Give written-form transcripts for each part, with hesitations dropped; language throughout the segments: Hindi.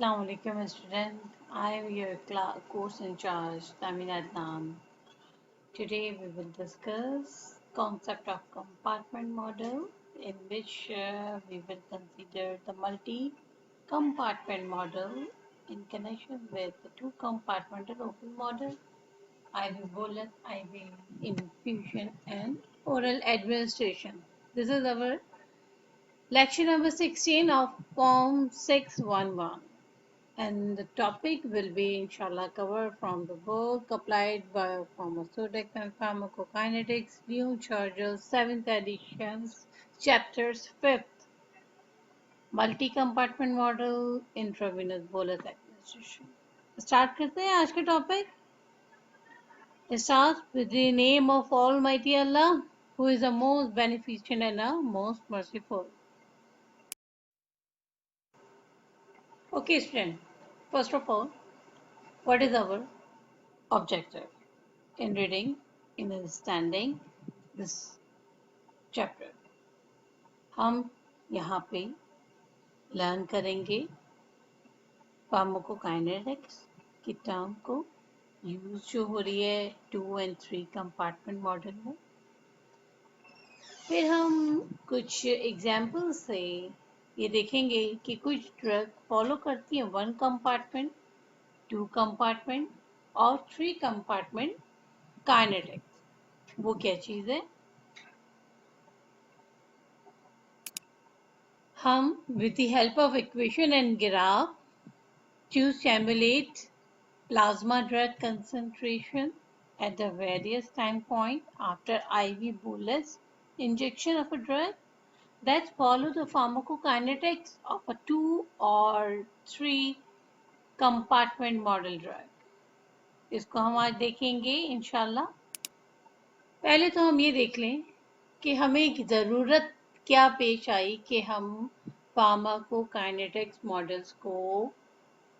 Assalamu alaikum student. I am your course in charge, Tamina Adnan. Today we will discuss concept of compartment model in which we will consider the multi-compartment model in connection with the two-compartmental open model, IV bolus, IV infusion and oral administration. This is our lecture number 16 of Form 611. And the topic will be inshallah covered from the book Applied Biopharmaceutics and Pharmacokinetics, New Charges, 7th editions, chapters 5th, Multi-compartment model, intravenous bolus administration. Start करते हैं आज का topic. It starts with the name of Almighty Allah, who is the most beneficent and the most merciful. Okay, student. First of all, what is our objective in reading, in understanding this chapter? हम यहाँ पे लर्न करेंगे फार्माकोकाइनेटिक्स की टर्म को यूज जो हो रही है 2 और 3 कंपार्टमेंट मॉडल में। फिर हम कुछ एग्जाम्पल से ये देखेंगे कि कुछ ड्रग फॉलो करती है 1 कंपार्टमेंट, 2 कंपार्टमेंट और 3 कंपार्टमेंट काइनेटिक्स। वो क्या चीज़ है? हम with the help of equation and graph to simulate plasma drug concentration at the various time point after IV bolus injection of a drug that follow the pharmacokinetics of a 2 or 3 compartment model drug. इसको हम आज देखेंगे इंशाल्लाह। पहले तो हम ये देख लें कि हमें ज़रूरत क्या पेश आई कि हम फार्माकोकाइनेटिक्स मॉडल्स को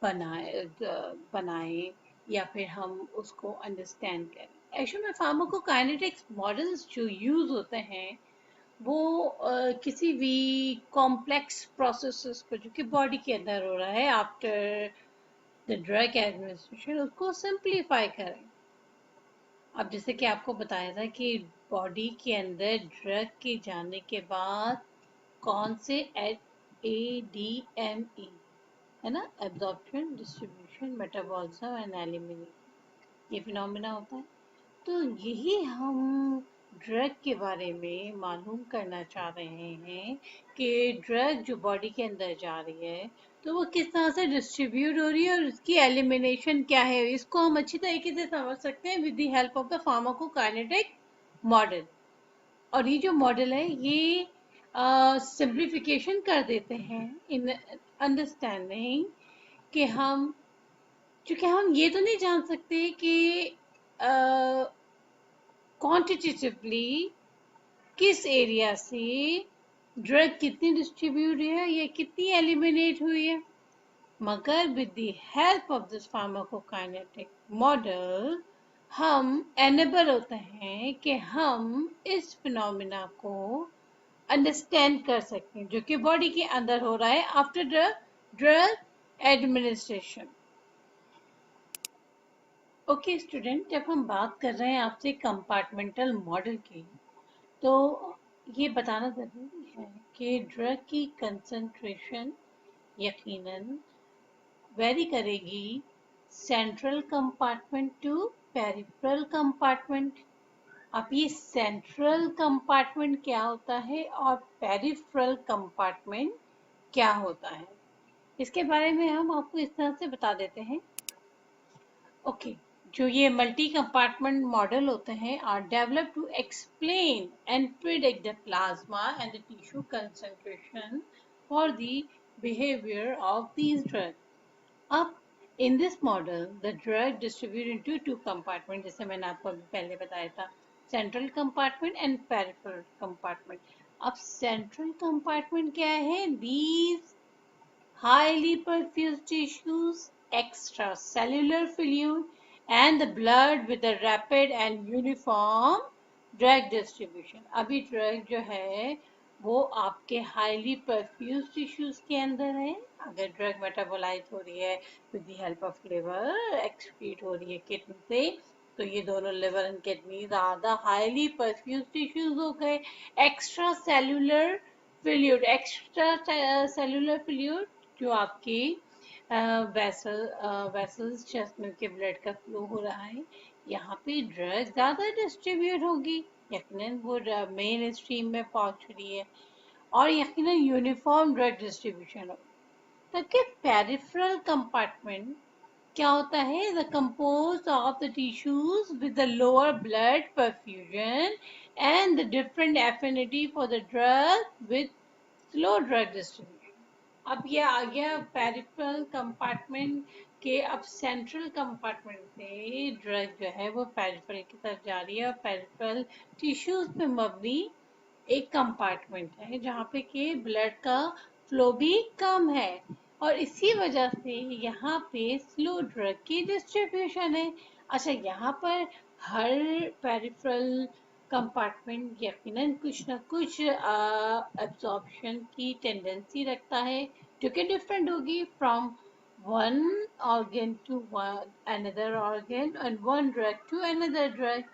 बनाएं या फिर हम उसको अंडरस्टैंड करें। एक्चुअली में फार्माकोकाइनेटिक्स मॉडल्स जो यूज़ होते हैं वो किसी भी कॉम्प्लेक्स प्रोसेसेस को जो कि बॉडी के अंदर हो रहा है आफ्टर द ड्रग एडमिनिस्ट्रेशन उसको सिंप्लीफाई करें। अब जैसे कि आपको बताया था कि बॉडी के अंदर ड्रग के जाने के बाद कौन से ADME है ना, absorption, distribution, metabolism and elimination, ये फिनोमेना होता है। तो यही हम ड्रग के बारे में मालूम करना चाह रहे हैं कि ड्रग जो बॉडी के अंदर जा रही है तो वो किस तरह से डिस्ट्रीब्यूट हो रही है और उसकी एलिमिनेशन क्या है। इसको हम अच्छी तरीके से समझ सकते हैं with the help of the pharmacokinetic model. और ये जो मॉडल है ये सिंप्लीफिकेशन कर देते हैं इन अंडरस्टैंडिंग कि हम, चूँकि हम ये तो नहीं जान सकते कि क्वांटिटेटिवली किस एरिया से ड्रग कितनी डिस्ट्रीब्यूट है या कितनी एलिमिनेट हुई है, मगर with the help of this pharmacokinetic model हम एनेबल होते हैं कि हम इस फिनोमिना को अंडरस्टैंड कर सकते हैं जो कि बॉडी के अंदर हो रहा है after drug administration. Okay student, जब हम बात कर रहे हैं आपसे कंपार्टमेंटल मॉडल की तो ये बताना ज़रूरी है कि ड्रग की कंसंट्रेशन यकीनन वेरी करेगी central compartment to peripheral compartment. अब ये सेंट्रल कंपार्टमेंट क्या होता है और पेरिफेरल कंपार्टमेंट क्या होता है, इसके बारे में हम आपको इस तरह से बता देते हैं। ओके, जो ये मल्टी कंपार्टमेंट मॉडल होते हैं are developed to explain and predict the plasma and the tissue concentration for the behaviour of these drug. अब in this model the drug distribute into 2 compartment, जैसे मैंने आपको अभी पहले बताया था, central compartment and peripheral compartment. अब सेंट्रल कंपार्टमेंट क्या है? These highly perfused tissues, extracellular fluid, and the blood with a rapid and uniform drug distribution. अभी ड्रग जो है वो आपके हाईली परफ्यूज टिश्यूज के अंदर है। अगर ड्रग मेटाबोलाइज हो रही है with the help of liver, excrete हो रही है किडनी से, तो ये दोनों लिवर एंड किडनी ज्यादा हाईली परफ्यूज टिश्यूज हो गए। Extra cellular fluid, extra cellular fluid जो आपकी वेसल्स चेस्ट में के ब्लड का फ्लो हो रहा है, यहाँ पे ड्रग ज्यादा डिस्ट्रीब्यूट होगी, यकीनन वो मेन स्ट्रीम में पहुंच रही है और यकीनन यूनिफॉर्म ड्रग डिस्ट्रीब्यूशन हो। तबकि पेरिफेरल कंपार्टमेंट क्या होता है? The compose of the tissues with the lower blood perfusion and the different affinity for the drug with slow drug distribution. अब ये आ गया पेरिफेरल कंपार्टमेंट के, अब सेंट्रल कंपार्टमेंट से ड्रग जो है वो पेरिफेरल की तरफ जा रही है और पेरिफेरल टिश्यूज पे मबनी एक कंपार्टमेंट है जहाँ पे कि ब्लड का फ्लो भी कम है और इसी वजह से यहाँ पे स्लो ड्रग की डिस्ट्रीब्यूशन है। अच्छा, यहाँ पर हर पेरिफेरल कंपार्टमेंट यकीनन कुछ ना कुछ एब्जॉर्प्शन की टेंडेंसी रखता है जो कि डिफरेंट होगी from one organ to another organ and one drug to another drug।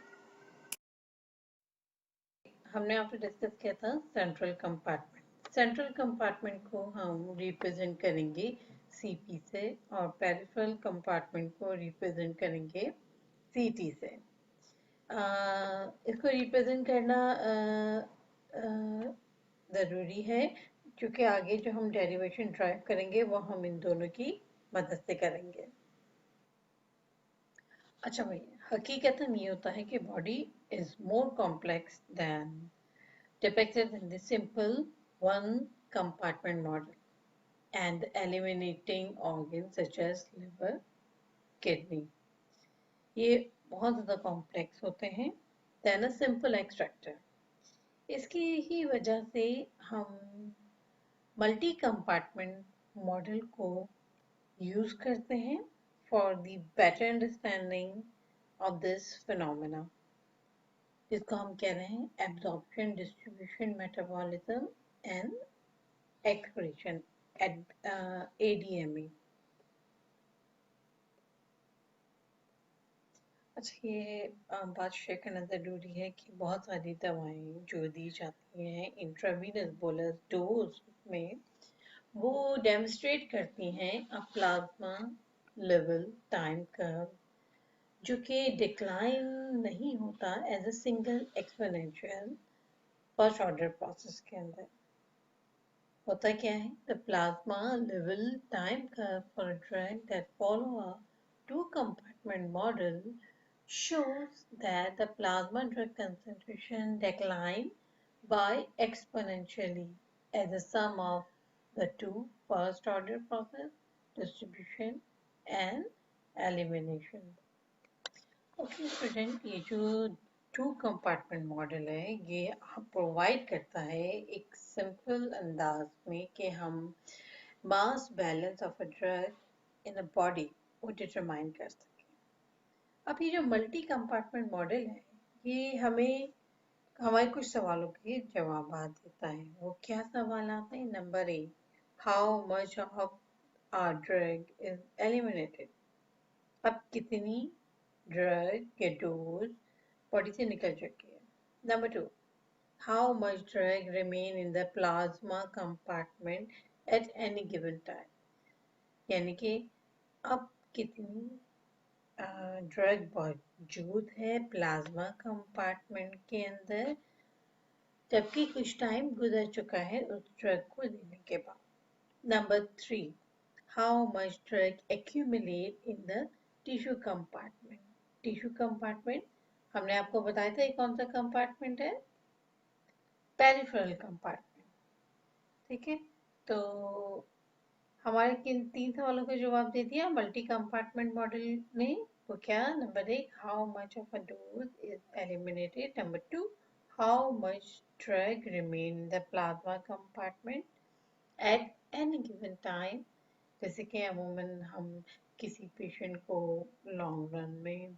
हमने आपसे डिस्कस किया था सेंट्रल कंपार्टमेंट। सेंट्रल कंपार्टमेंट को हम रिप्रेजेंट करेंगे सीपी से और पेरिफेरल कंपार्टमेंट को रिप्रेजेंट करेंगे सीटी से। इसको रिप्रेजेंट करना ज़रूरी है क्योंकि आगे जो हम डेरिवेशन ड्राइव करेंगे वो हम इन दोनों की मदद से करेंगे। अच्छा भाई, हकीकतन ये होता है कि body is more complex than depicted in the simple one compartment model and eliminating organs such as liver, kidney. ये बहुत ज़्यादा कॉम्प्लेक्स होते हैं than a simple extractor। इसकी ही वजह से हम मल्टी कंपार्टमेंट मॉडल को यूज करते हैं for the better understanding of this phenomena, जिसको हम कह रहे हैं absorption, distribution, metabolism and excretion, ADME। अच्छा, ये बात शेयर करना ज़रूरी है कि बहुत सारी दवाएं जो दी जाती हैं इंट्रावीनस बोलस डोज में, वो डेमोन्स्ट्रेट करती हैं a plasma level time curve जो कि डिक्लाइन नहीं होता as a single exponential first order process के अंदर। होता क्या है? The plasma level time curve for a drug that follow a two compartment model shows that the plasma drug concentration decline by exponentially as a sum of the two first order process, distribution and elimination। Okay student, ये जो टू कंपार्टमेंट मॉडल है ये प्रोवाइड करता है एक सिंपल अंदाज में कि हम mass balance of a drug in a body वो डिटरमाइन कर सकें। अब ये जो मल्टी कंपार्टमेंट मॉडल है ये हमें हमारे कुछ सवालों के जवाब देता है। वो क्या सवाल आते हैं? Number A, how much of our drug is eliminated. अब कितनी ड्रग के डोज बॉडी से निकल चुकी है। Number two, how much drug remain in the plasma compartment at any given time. यानी कि अब कितनी ड्रग मौजूद है प्लाज्मा कंपार्टमेंट के अंदर जबकि कुछ टाइम गुजर चुका है उस ड्रग को लेने के बाद। Number three, how much drug accumulate in the tissue compartment. Tissue compartment हमने आपको बताया था ये कौन सा कंपार्टमेंट है? Peripheral compartment. ठीक है, तो हमारे किन तीन सवालों का जवाब दे दिया मल्टी कंपार्टमेंट मॉडल ने। वो क्या? नंबर एक, how much of a dose is eliminated. Number two, how much drug remain in the plasma compartment at any given time. जैसे कि अमूमन हम किसी पेशेंट को लॉन्ग रन में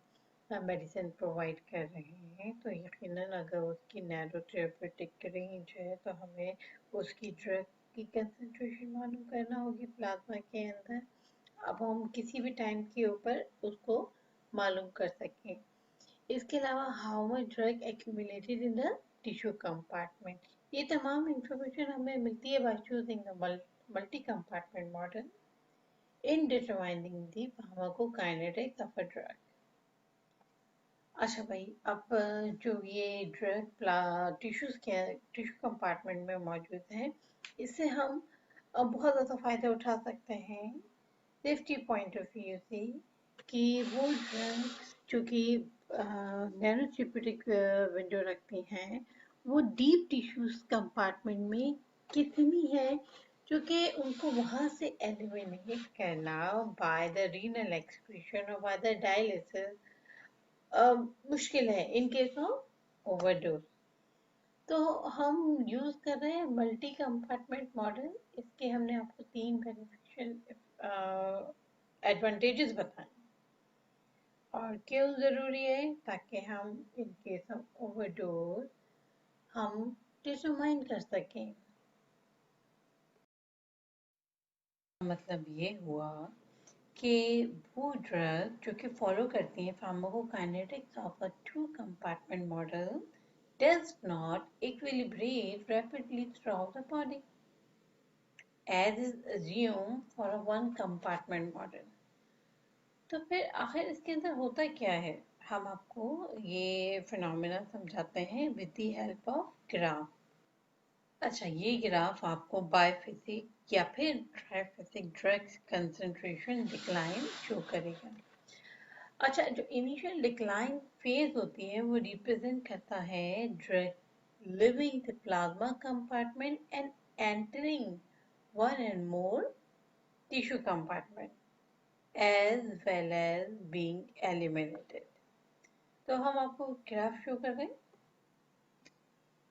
मेडिसिन प्रोवाइड कर रहे हैं तो यकीनन अगर उसकी नैरो थेरेप्यूटिक रेंज है तो हमें उसकी ड्रग की कंसंट्रेशन मालूम करना होगी प्लाज्मा के अंदर। अब हम किसी भी टाइम के ऊपर उसको मालूम कर सकें। इसके अलावा how much drug accumulated in the tissue compartment, ये तमाम इंफॉर्मेशन हमें मिलती है by choosing the multi compartment model in determining the pharmacokinetics of a drug. अच्छा भाई, अब जो ये ड्रग टिश्यू कंपार्टमेंट में मौजूद है, इससे हम बहुत ज़्यादा फ़ायदा उठा सकते हैं सेफ्टी पॉइंट ऑफ व्यू से कि वो ड्रग्स जो कि नैनो थेरेप्यूटिक विंडो रखती हैं वो डीप टिश्यूज कंपार्टमेंट में कितनी है, जो कि उनको वहाँ से एलिमिनेट करना बाय द रीनल एक्सक्रीशन और बाय द डायलिसिस मुश्किल है इन केस ऑफ ओवरडोज। तो हम यूज कर रहे हैं मल्टी कंपार्टमेंट मॉडल। इसके हमने आपको 3 बेनिफिशियल एडवांटेजेस बताए और क्यों जरूरी है, ताकि हम इन केस ऑफ ओवरडोज हम डिटरमाइन कर सकें। मतलब ये हुआ कि वो ड्रग जो कि फॉलो करती हैं pharmacokinetics of a two compartment model does not equilibrate rapidly throughout the body as is assumed for a one compartment model। तो फिर आखिर इसके अंदर होता क्या है, हम आपको ये फिनोमेना समझाते हैं with the help of graph. अच्छा, ये ग्राफ आपको बायफिजिक या फिर ट्राइफिजिक ड्रग्स कंसंट्रेशन डिक्लाइन शो करेगा। अच्छा, जो इनिशियल डिक्लाइन फेज होती है वो रिप्रेजेंट करता है drug living the plasma compartment and entering one and more tissue compartment as well as being eliminated। तो हम आपको ग्राफ शो कर रहे हैं।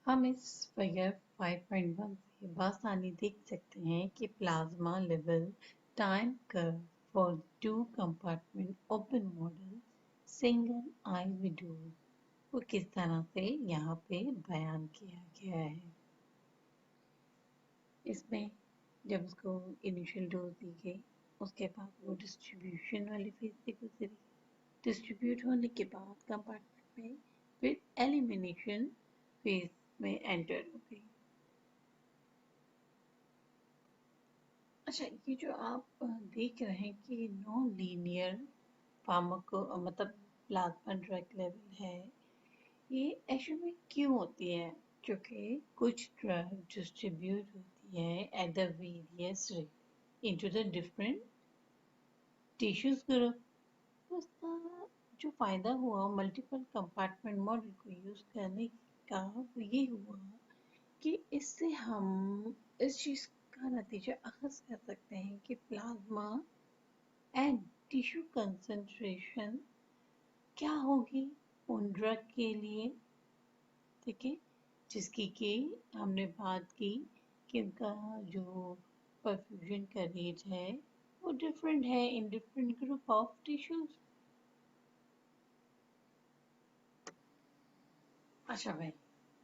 हम इस फिगर 5.1 से बआसानी देख सकते हैं कि plasma level time curve for two compartment open model single I V dose वो किस तरह से यहाँ पे बयान किया गया है। इसमें जब उसको इनिशियल डोज दी गई उसके बाद वो डिस्ट्रीब्यूशन वाली फेज से गुजरी। डिस्ट्रीब्यूट होने के बाद कंपार्टमेंट में फिर एलिमिनेशन फेज में एंटर हो गई। अच्छा, ये जो आप देख रहे हैं कि नॉन लीनियर फार्माको मतलब प्लाज्मा ड्रग लेवल है, ये एक्चुअली में क्यों होती है? क्योंकि कुछ ड्रग डिस्ट्रीब्यूट होती है at the various rate into the different tissues group. उसका जो फायदा हुआ मल्टीपल कंपार्टमेंट मॉडल को यूज करने का वो ये हुआ कि इससे हम इस चीज का नतीजा अखज़ कर सकते हैं कि प्लाज्मा एंड टिश्यू कंसंट्रेशन क्या होगी उन ड्रग के लिए, ठीक है, जिसकी कि हमने बात की कि उनका जो परफ्यूजन का रेट है वो डिफरेंट है in different group of tissues. अच्छा भाई,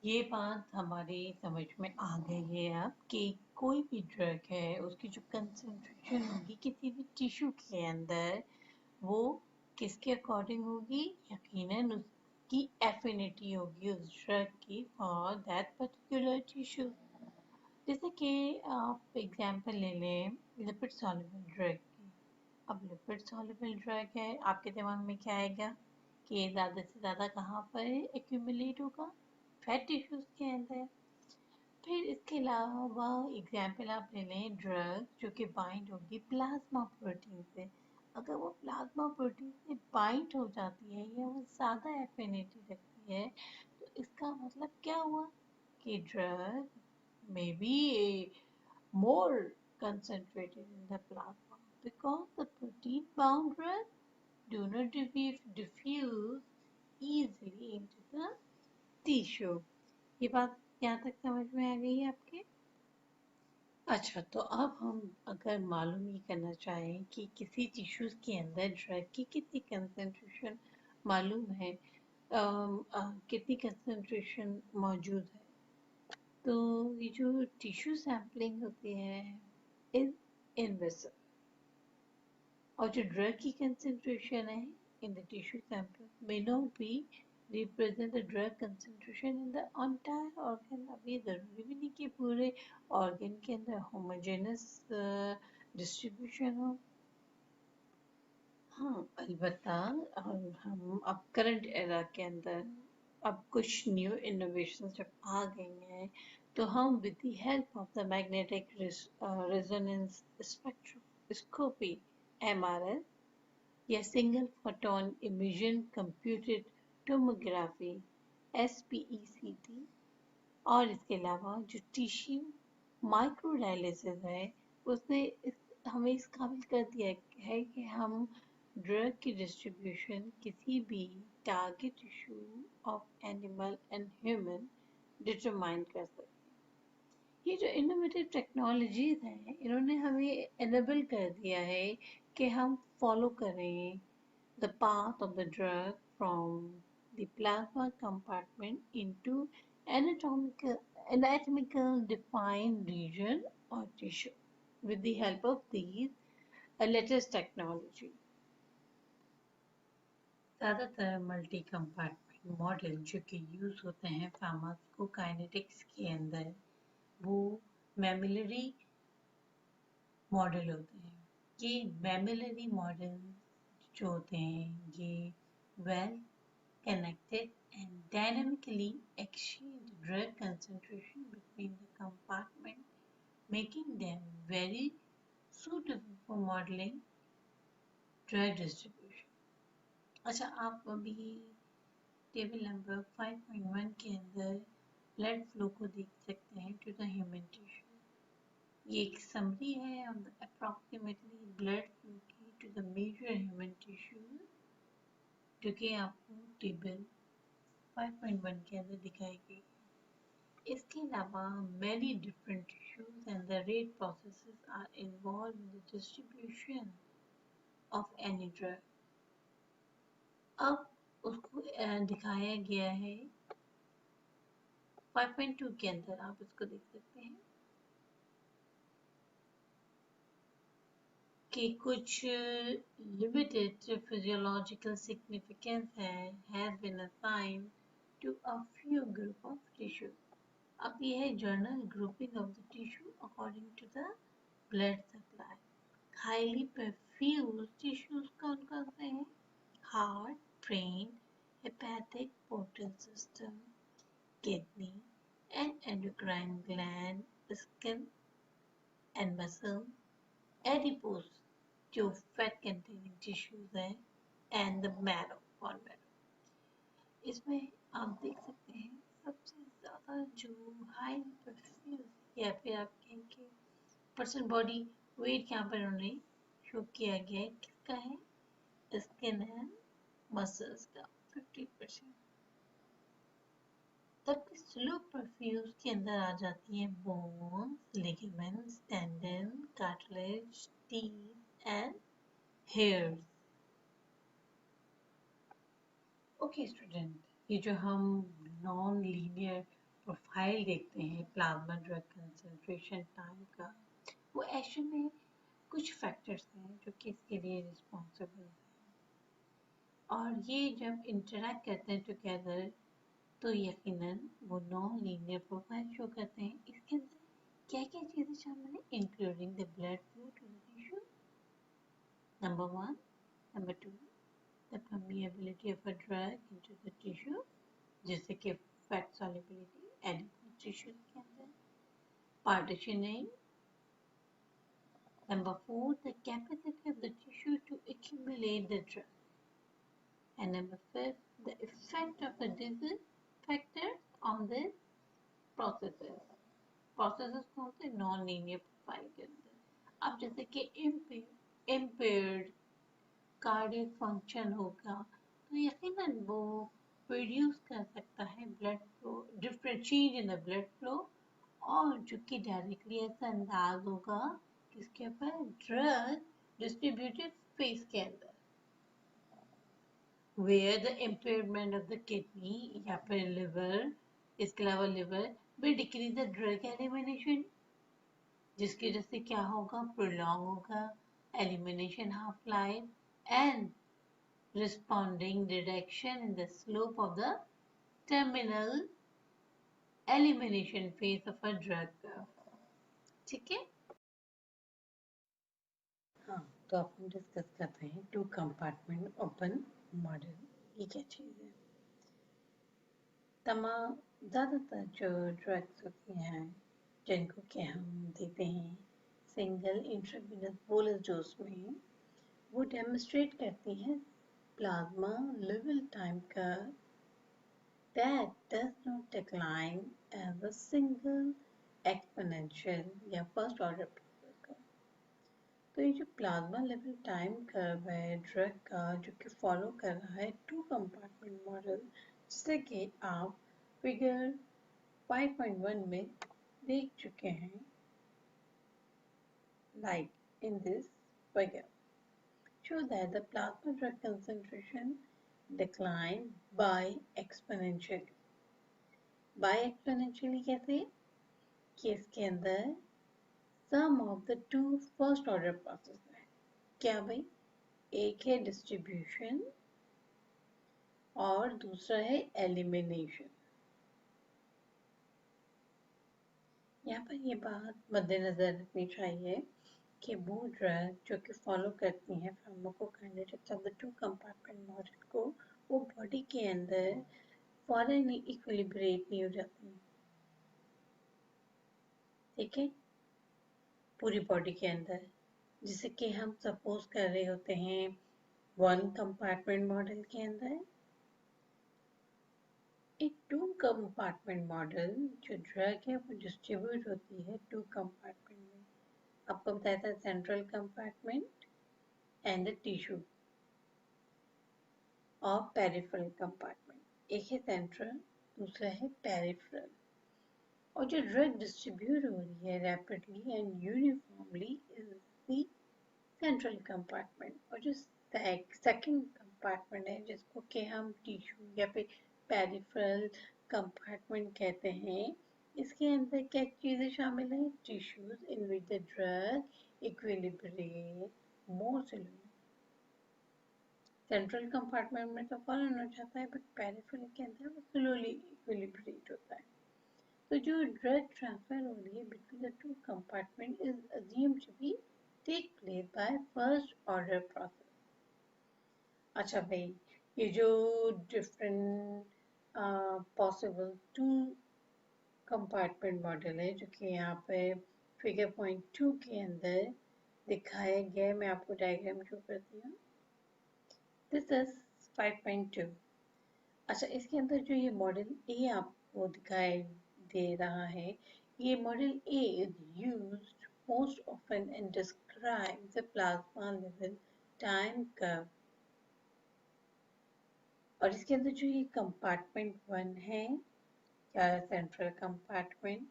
ये बात हमारी समझ में आ गई है अब कि कोई भी ड्रग है उसकी जो कंसंट्रेशन होगी किसी भी टिश्यू के अंदर वो किसके अकॉर्डिंग होगी, यकीनन उसकी एफिनिटी होगी उस ड्रग की फॉर दैट पर्टिकुलर टिश्यू। जैसे कि आप एग्जांपल ले लें लिपिड सॉल्युबल ड्रग की। अब लिपिड सॉल्युबल ड्रग है, आपके दिमाग में क्या आएगा कि ये ज़्यादा से ज़्यादा कहाँ पर एक्यूमुलेट होगा, फैट टिश्यूज के अंदर। फिर इसके अलावा एग्जाम्पल आप ले लें ड्रग जो कि बाइंड होगी प्लाज्मा प्रोटीन से। अगर वो प्लाज्मा प्रोटीन से बाइंड हो जाती है या वो ज़्यादा एफिनिटी रखती है तो इसका मतलब क्या हुआ कि drug may be more concentrated in the plasma because the protein bound drug do not diffuse easily into the tissue। ये बात यहाँ तक समझ में आ गई है आपके? अच्छा, तो अब हम अगर मालूम ये करना चाहें कि किसी टिश्यूज के अंदर ड्रग की कितनी कंसंट्रेशन मालूम है कितनी कंसंट्रेशन मौजूद है। तो ये जो टिश्यू सैम्पलिंग होती है इज इनविजिबल, और जो ड्रग की कंसंट्रेशन है इन the tissue sample may not be represent the drug concentration in the entire organ. अब ये जरूरी भी नहीं कि पूरे ऑर्गन के अंदर होमोजेनस डिस्ट्रीब्यूशन हो। हाँ अलबत्ता, हम अब करंट एरा के अंदर अब कुछ न्यू इनोवेशन जब आ गई हैं, तो हम with the help of the magnetic resonance spectroscopy MRS या single photon imaging computed tomography SPECT, और इसके अलावा जो टिश्यू माइक्रोडायलिसिस है उसने हमें इस काबिल कर दिया है कि हम ड्रग की डिस्ट्रीब्यूशन किसी भी target tissue of animal and human determine कर सकते हैं। ये जो इनोवेटिव टेक्नोलॉजीज हैं इन्होंने हमें एनेबल कर दिया है कि हम फॉलो करें the path of the drug from the plasma compartment into anatomical defined region or tissue with the help of these latest technology. ज़्यादातर मल्टी कंपार्टमेंट मॉडल जो कि यूज़ होते हैं फार्माकोकाइनेटिक्स के अंदर, वो मैमिलरी मॉडल होते हैं। ये मैमिलरी मॉडल जो होते हैं ये well connected and dynamically exchange drug concentration between the compartments, making them very suitable for modeling drug distribution. अच्छा, आप अभी टेबल नंबर 5.1 के अंदर ब्लड फ्लो को देख सकते हैं टू द ह्यूमन टिश्यू। ये एक समरी है on the approximately blood flow की to the major human tissue, जो कि आपको टेबल 5.1 के अंदर दिखाई गई। इसके अलावा many different tissues and the rate processes are involved in the distribution of any drug. अब उसको दिखाया गया है 5.2 के अंदर, आप इसको देख सकते हैं कि कुछ limited physiological significance has been assigned to a few group of tissues. अब ये है journal grouping of the tissue according to the blood supply. Highly perfused tissues कौन कौन से हैं? Heart, brain, hepatic portal system, kidney and endocrine gland, skin and muscle, adipose जो fat containing tissues हैं, and the marrow, bone marrow. इसमें आप देख सकते हैं सबसे ज़्यादा जो हाई perfused या फिर आप कहेंगे पर्सन बॉडी वेट यहाँ पर उन्होंने शो किया गया है, किसका है? स्किन एंड मसल्स का 50%। तब स्लो परफ्यूज के अंदर आ जाती हैं bones, ligaments, tendon, cartilage, teeth and hairs. Okay student, ये जो हम नॉन लीनियर प्रोफाइल देखते हैं प्लाज्मा ड्रग कंसंट्रेशन टाइम का, वो एक्चुअल में कुछ फैक्टर्स हैं जो कि इसके लिए रिस्पॉन्सिबल हैं, और ये जब इंटरैक्ट करते हैं टुगेदर तो यकीनन वो नॉन लीनियर प्रोफाइल शो करते हैं। इसके अंदर क्या क्या चीज़ें शामिल हैं? Including the blood flow to the tissue, number 1, number 2 the permeability of a drug into the tissue, जैसे कि फैट solubility adipose टिश्यूज के अंदर, partitioning, number 4 the capacity of the tissue to accumulate the drug, and number 5 the effect of the disease factors on this processes कौन से? नॉन लीनियर प्रोफाइल के अंदर। अब जैसे कि इम्पेयर्ड कार्डियक फंक्शन होगा तो यकीनन वो प्रोड्यूस कर सकता है blood flow, different change in the blood flow, और जो कि डायरेक्टली ऐसा अंदाज होगा किसके ऊपर? ड्रग डिस्ट्रीब्यूटेड स्पेस के अंदर। where the impairment of the kidney या फिर liver, इसके अलावा liver will decrease the drug elimination, जिसकी वजह से क्या होगा, prolong होगा elimination half life and responding reduction in the slope of the terminal elimination phase of a drug curve. ठीक है। हाँ, तो अपन डिस्कस करते हैं टू कंपार्टमेंट ओपन मॉडल। ये क्या चीज़ है? तमाम ज़्यादातर जो ड्रग्स होती हैं जिनको कि हम देते हैं सिंगल इंट्रावेनस बोलस डोज में, वो डेमोन्स्ट्रेट करती हैं प्लाज्मा लेवल टाइम का that does not decline as a single exponential या first order process का। तो ये जो प्लाज्मा लेवल टाइम कर्व है ड्रग का, जो कि फॉलो कर रहा है टू कंपार्टमेंट मॉडल, जिसे कि आप फिगर 5.1 में देख चुके हैं, like in this figure show that the plasma drug concentration decline by exponentially। by exponentially कैसे कि इसके अंदर sum of the two first order process है। क्या भाई? एक है डिस्ट्रीब्यूशन और दूसरा है एलिमिनेशन। यहाँ पर ये बात मद्देनजर रखनी चाहिए कि वो ड्रग जो कि फॉलो करती हैं pharmacokinetics of the two compartment model को, वो बॉडी के अंदर फॉरन इक्विलिब्रेट नहीं हो जाती। ठीक है, पूरी बॉडी के अंदर, जिसे कि हम सपोज कर रहे होते हैं वन कंपार्टमेंट मॉडल के अंदर। एक टू कंपार्टमेंट मॉडल जो ड्रग है वो डिस्ट्रीब्यूट होती है टू कंपार्टमेंट में। आपको बताया था central compartment and the tissue और पेरिफेरल कंपार्टमेंट। एक है सेंट्रल, दूसरा है पेरिफेरल। और जो ड्रग डिस्ट्रीब्यूट हो रही है rapidly and uniformly is the central compartment. और जो सेकंड कंपार्टमेंट है जिसको कि हम टिश्यू या फिर पेरिफेरल कंपार्टमेंट कहते हैं, इसके अंदर क्या चीजें शामिल हैं? Tissues in which the drug equilibrate more slowly. Central compartment में तो फॉरन हो जाता है, बट पेरिफेरल के अंदर वो स्लोली इक्विलिब्रेट होता है। तो जो ड्रग ट्रांसफर हो रही है between the two compartment is assumed to be take place by first order process. अच्छा भाई, ये जो different possible two compartment model है जो कि यहाँ पे फिगर पॉइंट 2 के अंदर दिखाया गया है, मैं आपको डायग्राम शो करती हूँ। This is 5.2। अच्छा, इसके अंदर जो ये मॉडल ए आपको दिखाई दे रहा है, ये model A is used most often and describe the plasma level time curve। और इसके अंदर जो ये कंपार्टमेंट 1 है या सेंट्रल कंपार्टमेंट,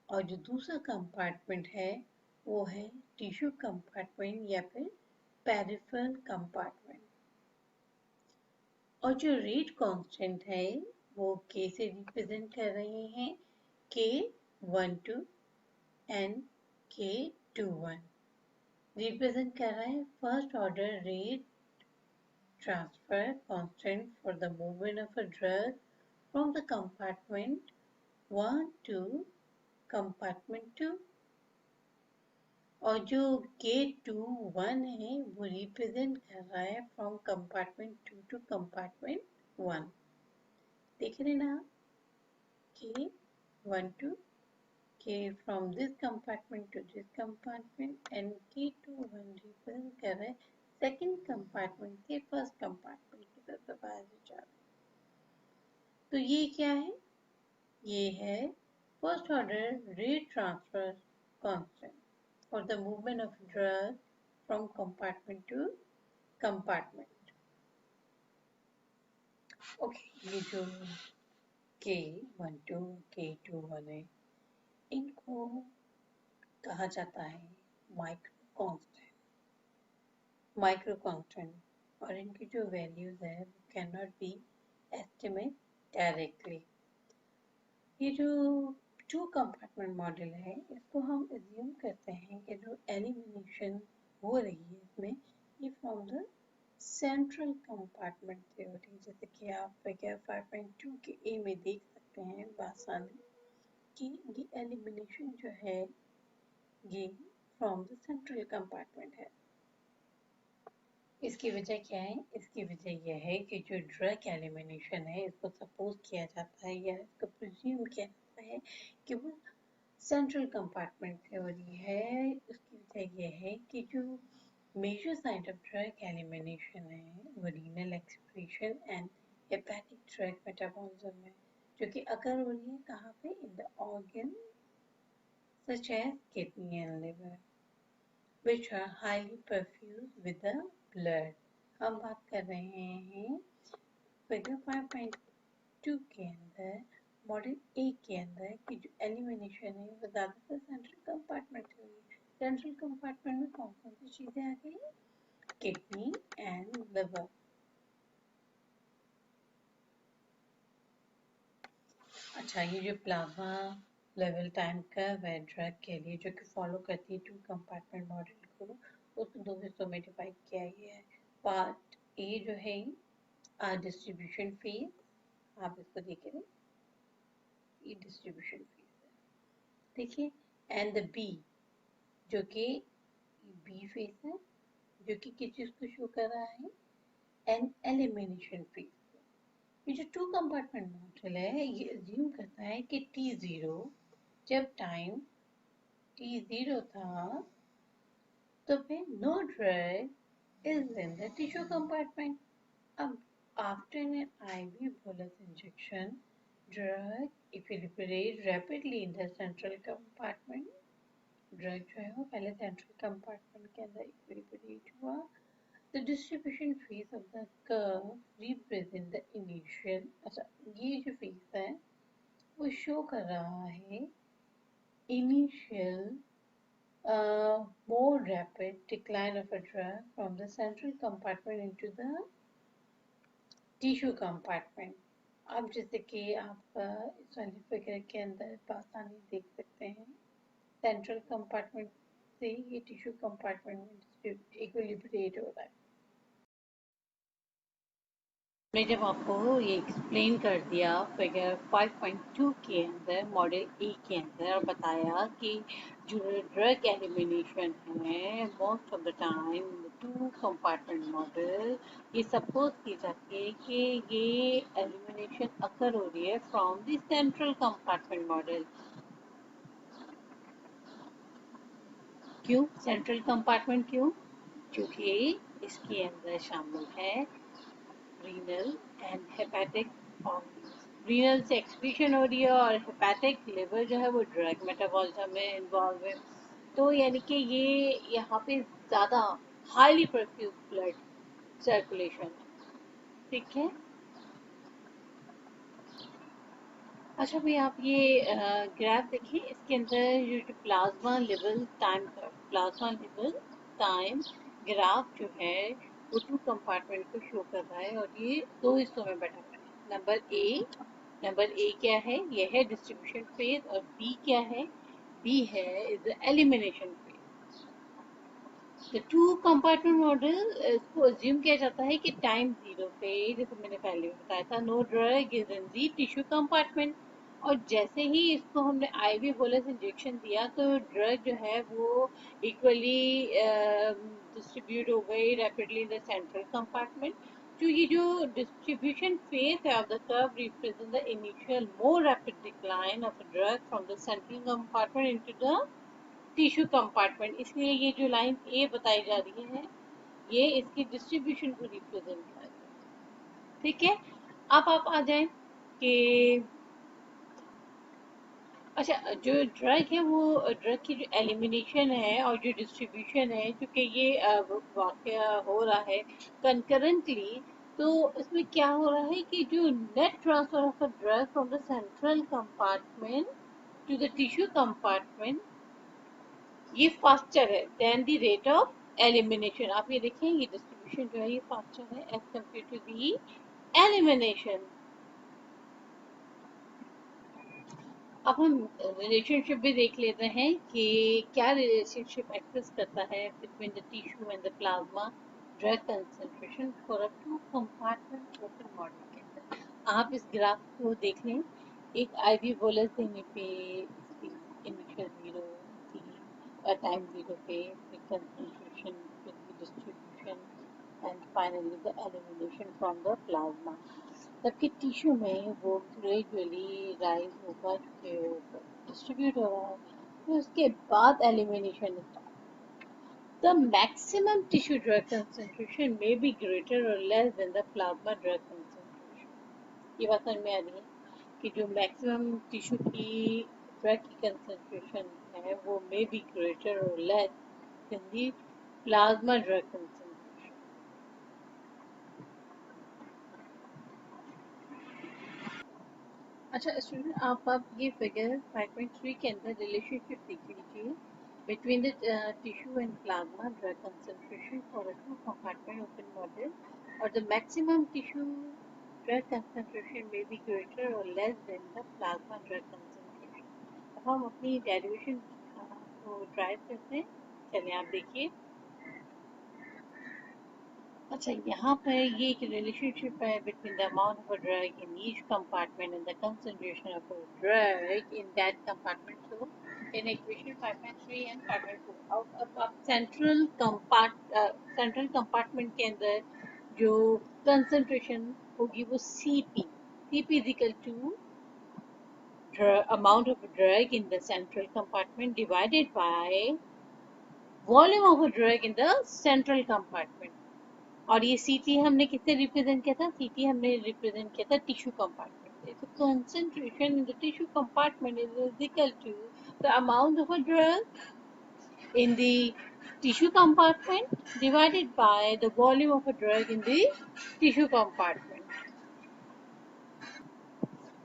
और जो दूसरा कंपार्टमेंट है वो है टिश्यू कंपार्टमेंट या फिर पेरिफेरल कंपार्टमेंट। और जो रेट कांस्टेंट है वो के से रिप्रेजेंट कर रहे हैं, K12 एंड K21 रिप्रेजेंट कर रहा है first order rate transfer constant for the movement of a drug from the compartment 1 to compartment 2। और जो K21 है वो रिप्रेजेंट कर रहा है फ्रॉम कंपार्टमेंट 2 टू कंपार्टमेंट 1। देख रहे ना, K12 K from this compartment to this compartment and K21 represent कर रहा है सेकेंड कंपार्टमेंट से फर्स्ट कंपार्टमेंट की तरफ दबाया जा रहा है। तो ये क्या है? ये है first order rate transfer constant for the movement of drug from compartment to compartment। Okay, ये जो K12 K21 है, इनको कहा जाता है माइक्रो कांस्टेंट। माइक्रो कांस्टेंट और इनकी जो वैल्यूज है वो can not be estimate directly. ये जो टू कंपार्टमेंट मॉडल है इसको हम एज्यूम करते हैं कि जो एलिमिनेशन हो रही है इसमें ये from the central compartment theory, जैसे कि आप फिगर 5.2 के ए में देख सकते हैं आसानी कि ये एलिमिनेशन जो है ये फ्रॉम द सेंट्रल कंपार्टमेंट है। इसकी वजह क्या है? इसकी वजह यह है कि जो ड्रग एलिमिनेशन है इसको सपोज किया जाता है या इसको प्रिज्यूम किया जाता है कि वो सेंट्रल कंपार्टमेंट थ्योरी है। उसकी वजह यह है कि जो major site of drug elimination है वो renal excretion and hepatic drug metabolism है, जो कि अगर हो रही है कहाँ पे? In the organ such as kidney and liver, which are highly perfused with the blood। हम बात कर रहे हैं फिगर 5.2 के अंदर मॉडल ए के अंदर कि जो एलिमिनेशन है वो ज़्यादातर सेंट्रल कंपार्टमेंट में हुई है। सेंट्रल कंपार्टमेंट में कौन कौन सी चीज़ें आ गई? Kidney and liver. अच्छा, ये जो प्लाज्मा लेवल टाइम कर्व है ड्रग के लिए जो कि फॉलो करती है टू कंपार्टमेंट मॉडल को, उसको दो हिस्सों में डिवाइड किया गया है। पार्ट ए जो है डिस्ट्रीब्यूशन फेज, आप इसको देख रहे, ये डिस्ट्रीब्यूशन फेज है, देखिए। एंड द बी जो कि बी फेज है, जो कि किस चीज को शो कर रहा है? An elimination phase. ये जो टू कंपार्टमेंट मॉडल है ये अज्यूम करता है कि T0 जब टाइम T0 था तो फिर no drug is in the tissue compartment. अब after an IV bolus injection drug equilibrate rapidly in the central compartment। Drug जो है वो पहले सेंट्रल कंपार्टमेंट के अंदर इक्विलिब्रेट हुआ। The distribution phase of the curve represent the initial, अच्छा ये जो phase है वो शो कर रहा है initial more rapid decline of a drug from the central compartment into the tissue compartment। अब जैसे कि आप इस वाली फिगर के अंदर आसानी देख सकते हैं, सेंट्रल कंपार्टमेंट से ये टिश्यू कंपार्टमेंट में इक्विलिब्रेट हो रहा है। मैं जब आपको ये एक्सप्लेन कर दिया फिगर 5.2 के अंदर मॉडल ए के अंदर और बताया कि जो ड्रग एलिमिनेशन है most of the time two compartment model, ये सपोज की जाती है कि ये एलिमिनेशन अकर हो रही है from the central compartment model. क्यों सेंट्रल कंपार्टमेंट? क्यों? क्योंकि इसके अंदर शामिल है renal and hepatic organs. Renal से एक्सक्रीशन हो रही है और हेपेटिक लिवर जो है वो ड्रग मेटाबॉलिज्म में इन्वॉल्व है। तो यानी कि ये यहाँ पे ज़्यादा हाईली परफ्यूज ब्लड सर्कुलेशन है, ठीक है। अच्छा भाई आप ये ग्राफ देखिए, इसके अंदर जो प्लाज्मा लेवल टाइम का प्लाज्मा लेवल टाइम ग्राफ जो है वो टू कंपार्टमेंट को शो कर रहा है और ये दो हिस्सों में बटा हुआ है। नंबर ए क्या है? ये है डिस्ट्रीब्यूशन फेज और बी क्या है? बी है इज द एलिमिनेशन फेज। तो टू कंपार्टमेंट मॉडल इसको अज्यूम किया जाता है कि टाइम जीरो पे, जैसे मैंने पहले भी बताया था, no drug is in the tissue compartment. और जैसे ही इसको हमने IV बोलस इंजेक्शन दिया तो ड्रग जो है वो इक्वली डिस्ट्रीब्यूट हो गई rapidly in the central compartment. तो ये जो डिस्ट्रीब्यूशन फेज है of the curve represent the initial more rapid decline of a drug from the central compartment into the tissue compartment. इसलिए ये जो लाइन ए बताई जा रही है ये इसकी डिस्ट्रीब्यूशन को रिप्रेजेंट कर रही है, ठीक है। अब आप आ जाएं कि अच्छा जो ड्रग है वो ड्रग की जो एलिमिनेशन है और जो डिस्ट्रीब्यूशन है, क्योंकि ये वाकया हो रहा है कंकरेंटली, तो इसमें क्या हो रहा है कि जो net transfer of a drug from the central compartment to the tissue compartment ये फास्टर है than the rate of elimination. आप ये देखें ये डिस्ट्रीब्यूशन कंसंट्रेशन जो है ये फास्टर है as compare to the elimination. अब हम रिलेशनशिप भी देख लेते हैं कि क्या रिलेशनशिप एक्सिस्ट करता है between the tissue and the plasma drug concentration for a two compartment open model के अंदर। आप इस ग्राफ को देख लें, एक आईवी बोलस देने पे इसकी इनिशियल जीरो थी, टाइम जीरो पे फिर कंसंट्रेशन, फिर distribution and finally the elimination from the plasma. जबकि टिश्यू में वो ग्रेजुअली राइज होगा, डिस्ट्रीब्यूट हो रहा है, फिर उसके बाद elimination start. The maximum tissue drug concentration may be greater or less than the plasma drug concentration. ये बात समझ में आ रही है कि जो मैक्सिमम टिश्यू की ड्रग की कंसंट्रेशन है वो may be greater or less than the plasma drug concentration. अच्छा स्टूडेंट, आप अब ये फिगर 5.3 के अंदर रिलेशनशिप देख लीजिए between the tissue and plasma drug concentration for a two compartment open model और the maximum tissue drug concentration may be greater or less than the plasma drug concentration. अब हम अपनी डेरिवेशन को ड्राइव करते हैं। चलिए आप देखिए। अच्छा, यहाँ पर ये एक रिलेशनशिप है between the amount of a drug in each compartment and the concentration of a drug in that compartment. So in equation 5.3 and 5.4 अब सेंट्रल कंपार्टमेंट के अंदर जो कंसंट्रेशन होगी वो CP is equal to amount of drug in the central compartment divided by volume of a drug in the central compartment। और ये CT हमने किससे रिप्रेजेंट किया था? CT हमने रिप्रेजेंट किया था टिश्यू कंपार्टमेंट से। तो concentration in the tissue compartment is equal to the amount of a drug in the tissue compartment divided by the volume of a drug in the tissue compartment।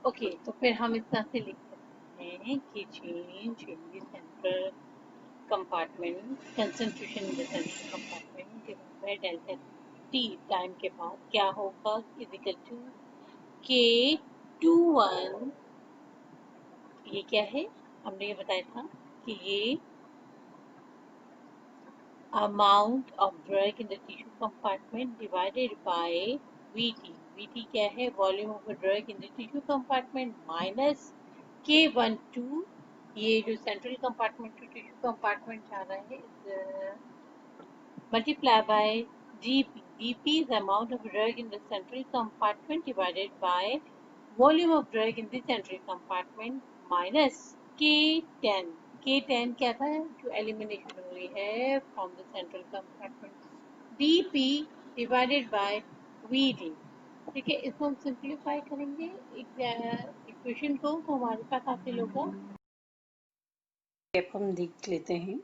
Okay, तो फिर हम इस तरह से लिख सकते हैं कि change in the central compartment, concentration in the central compartment divide by delta t time के बाद क्या होगा is equal to K two one. ये क्या है? हमने ये बताया था कि ये amount of drug in the tissue compartment divided by VT. VT क्या है? Volume of drug in the tissue compartment minus K12, ये जो central compartment to tissue compartment जा रहा है, multiply by GP. GP is the amount of drug in the central compartment divided by volume of drug in the central compartment minus K10। K10 क्या था? जो एलिमिनेशन हो रही है from the central compartment। DP divided by VD। ठीक है, इसको हम सिंप्लीफाई करेंगे इक्वेशन को, तो हमारे पास हासिल होगा। अब हम देख लेते हैं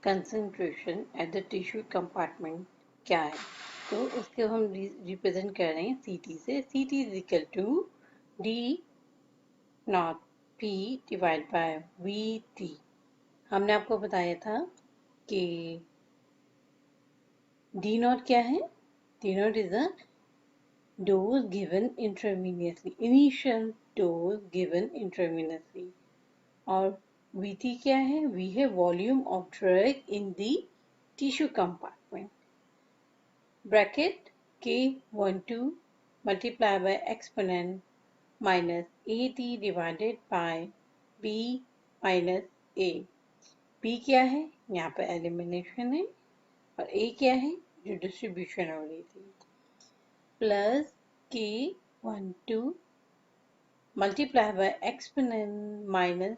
concentration at the tissue compartment क्या है। तो उसको हम रिप्रेजेंट कर रहे हैं CT से। CT is equal to D naught P divide by VT। हमने आपको बताया था कि डी नॉट क्या है? D not is a dose given intravenously, initial dose given intravenously। और VT क्या है? V है volume of drug in the tissue compartment. Bracket K12 multiply by exponent minus AT divided by B minus A। B क्या है? यहाँ पर एलिमिनेशन है, और A क्या है? जो डिस्ट्रीब्यूशन हो रही थी, plus K12 multiply by exponent minus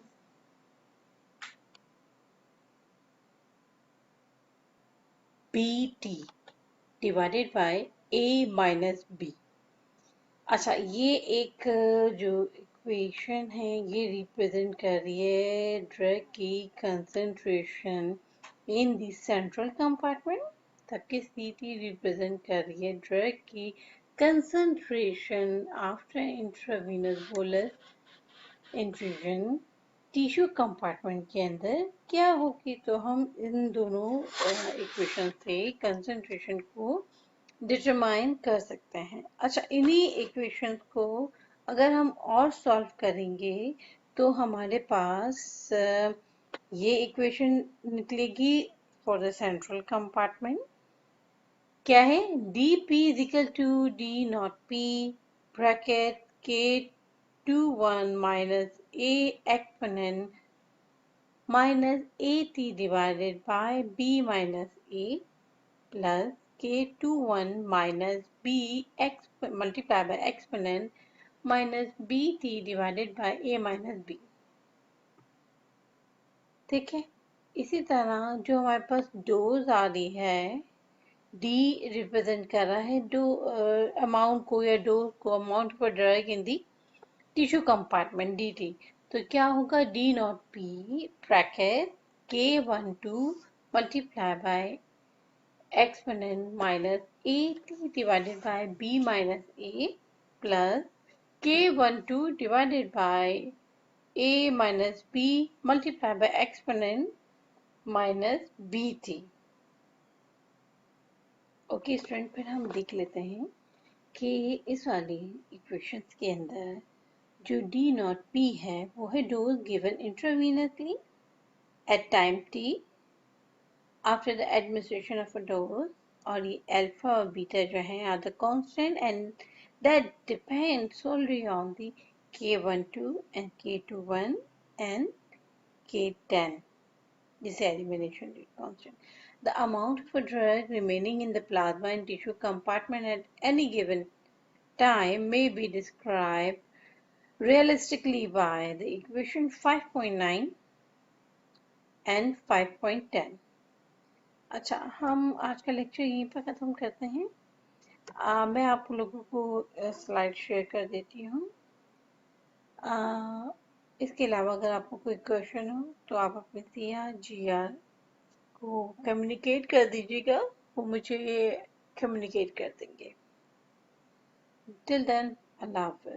BT divided by A minus B। अच्छा, ये एक जो इक्वेशन है ये रिप्रेजेंट कर रही है ड्रग की concentration in the central compartment, तबकि CT रिप्रेजेंट कर रही है ड्रग की concentration after intravenous bolus infusion tissue compartment के अंदर क्या होगी। तो हम इन दोनों इक्वेशन से कंसंट्रेशन को डिटरमाइन कर सकते हैं। अच्छा, इन्हीं इक्वेशंस को अगर हम और सॉल्व करेंगे तो हमारे पास ये इक्वेशन निकलेगी फॉर द सेंट्रल कंपार्टमेंट। क्या है? D P is equal to D naught P bracket K two one minus A exponent minus A T divided by B minus A plus k21 minus b x multiplied by exponent minus bt divided by a minus b। ठीक है। इसी तरह जो हमारे पास डोज आ रही है, डी रिप्रेजेंट कर रहा है डो अमाउंट को या डोज को, अमाउंट पर drug in the tissue compartment D T. तो क्या होगा? D naught P bracket k12 multiply by exponent minus at divided by b minus a plus k12 divided by a minus b multiplied by exponent minus bt। Okay student, फिर हम देख लेते हैं कि इस वाली इक्वेशंस के अंदर जो डी नॉट पी है वो है dose given intravenously at time t after the administration of a dose, और ये अल्फा और बीटा जो है are the constant and that depend solely on the K12 and K21 and K10. This is elimination rate constant. The amount of a drug remaining in the plasma and tissue compartment at any given time may be described realistically by the equation 5.9 and 5.10। अच्छा, हम आज का लेक्चर यहीं पर ख़त्म करते हैं। मैं आप लोगों को स्लाइड शेयर कर देती हूँ। इसके अलावा अगर आपको कोई क्वेश्चन हो तो आप अपने सिया जीआर को कम्युनिकेट कर दीजिएगा, वो मुझे कम्युनिकेट कर देंगे। टिल देन, अल्लाह हाफ़िज़।